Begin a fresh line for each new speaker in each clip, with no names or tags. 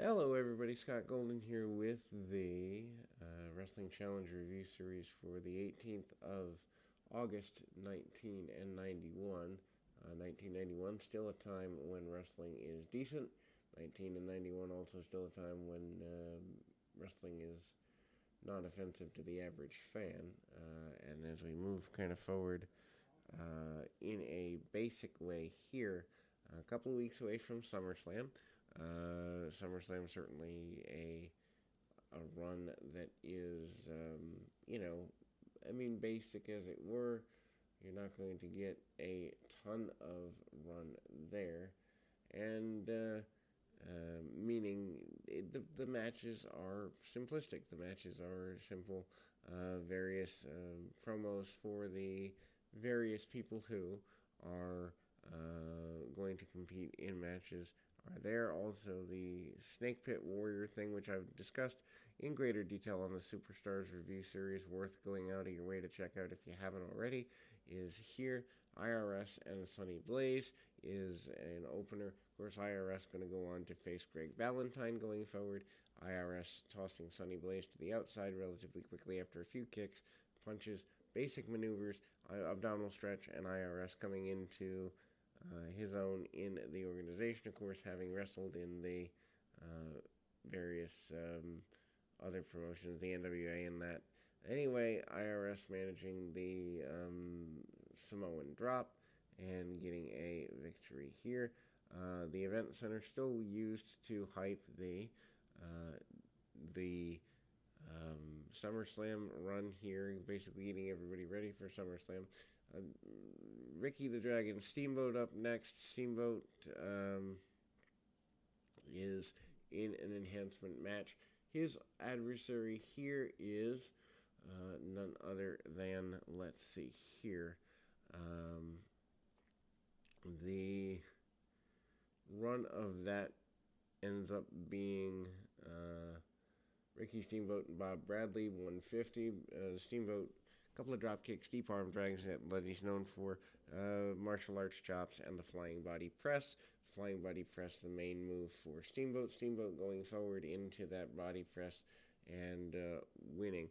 Hello, everybody. Scott Golden here with the Wrestling Challenge Review Series for the 18th of August, 1991. 1991, still a time when wrestling is decent. 1991, also still a time when wrestling is not offensive to the average fan. And as we move kind of forward in a basic way here, a couple of weeks away from SummerSlam. SummerSlam certainly a run that is basic as it were. You're not going to get a ton of run there, and meaning the matches are simplistic. The matches are simple. Various promos for the various people who are going to compete in matches are there. Also, the Snake Pit Warrior thing, which I've discussed in greater detail on the Superstars Review Series, worth going out of your way to check out if you haven't already, is here. IRS and Sonny Blaze is an opener. Of course, IRS going to go on to face Greg Valentine going forward. IRS tossing Sonny Blaze to the outside relatively quickly after a few kicks, punches, basic maneuvers, abdominal stretch, and IRS coming into his own in the organization, of course, having wrestled in the various other promotions, the NWA and that. Anyway, IRS managing the Samoan drop and getting a victory here. The event center still used to hype SummerSlam run here, basically getting everybody ready for SummerSlam. Uh, Ricky the Dragon Steamboat up next. Steamboat is in an enhancement match. His adversary here is none other than, let's see here, the run of that ends up being Ricky Steamboat and Bob Bradley, 150. Steamboat, a couple of drop kicks, deep arm drags that he's known for, martial arts chops, and the flying body press. The flying body press, the main move for Steamboat. Steamboat going forward into that body press and winning.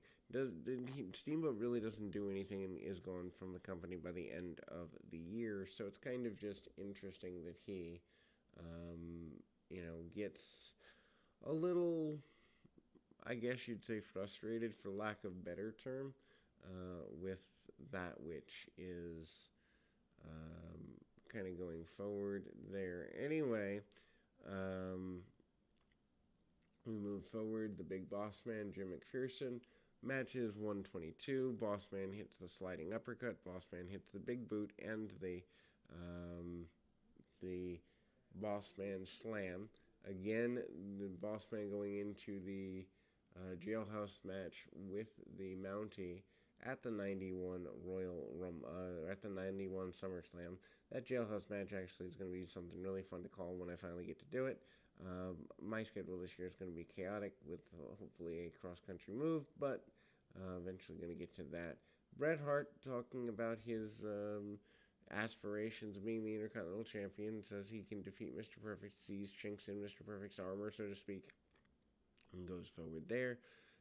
Steamboat really doesn't do anything and is gone from the company by the end of the year, so it's kind of just interesting that he, gets a little, I guess you'd say, frustrated, for lack of better term, with that which is kind of going forward there. Anyway, we move forward. The big boss man, Jim McPherson, matches 122. Boss man hits the sliding uppercut. Boss man hits the big boot and the boss man slam. Again, the boss man going into the jailhouse match with the Mountie at the 91 at the 91 SummerSlam. That jailhouse match actually is going to be something really fun to call when I finally get to do it. My schedule this year is going to be chaotic with hopefully a cross-country move, but eventually going to get to that. Bret Hart talking about his aspirations of being the Intercontinental Champion, says he can defeat Mr. Perfect, sees chinks in Mr. Perfect's armor, so to speak, and goes forward there.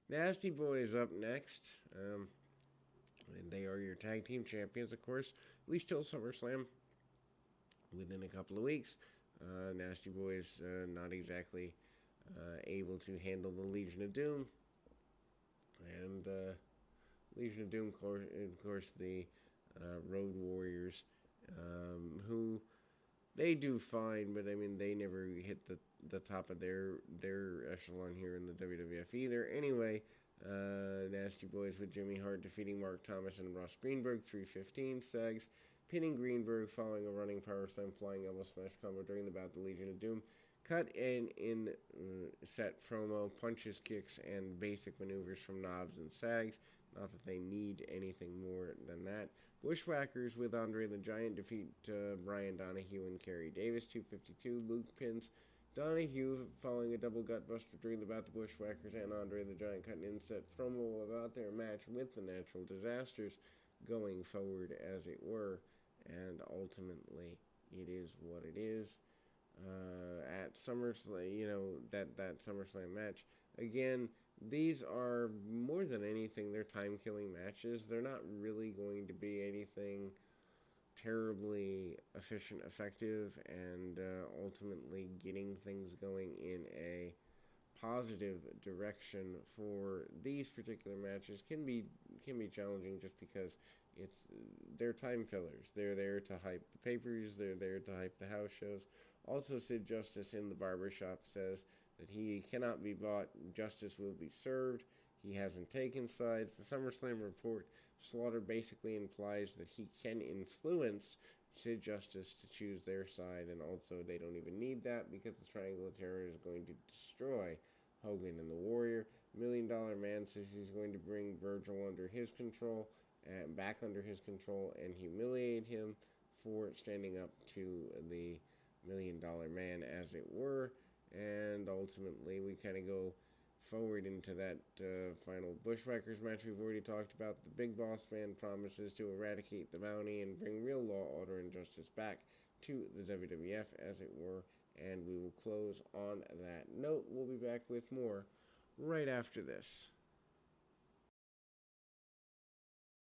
Nasty Boys up next. And they are your tag team champions, of course, at least till SummerSlam within a couple of weeks. Nasty Boys not exactly able to handle the Legion of Doom. And Legion of Doom, of course, the Road Warriors, who they do fine, but I mean they never hit the top of their echelon here in the WWF either. Anyway, Nasty Boys with Jimmy Hart defeating Mark Thomas and Ross Greenberg, 3:15 segs, pinning Greenberg following a running power slam flying elbow smash combo during the bout. The Legion of Doom cut in set promo, punches, kicks, and basic maneuvers from Knobs and Sags. Not that they need anything more than that. Bushwhackers with Andre the Giant defeat Brian Donahue and Kerry Davis, 2:52. Luke pins Donahue following a double gutbuster during the bout. The Bushwhackers and Andre the Giant cut an inset promo about their match with the Natural Disasters going forward, as it were, and ultimately it is what it is. at SummerSlam, that SummerSlam match. Again, these are more than anything, they're time killing matches. They're not really going to be anything terribly efficient, effective, and ultimately getting things going in a positive direction for these particular matches can be challenging just because it's they're time fillers. They're there to hype the papers. They're there to hype the house shows. Also, Sid Justice in the barbershop says that he cannot be bought. Justice will be served. He hasn't taken sides. The SummerSlam report, Slaughter basically implies that he can influence Sid Justice to choose their side, and also they don't even need that because the Triangle of Terror is going to destroy Hogan and the Warrior. Million Dollar Man says he's going to bring Virgil under his control, and back under his control, and humiliate him for standing up to the $1 million Man, as it were. And ultimately, we kind of go forward into that final Bushwhackers match we've already talked about. The Big Boss Man promises to eradicate the bounty and bring real law, order, and justice back to the WWF, as it were. And we will close on that note. We'll be back with more right after this.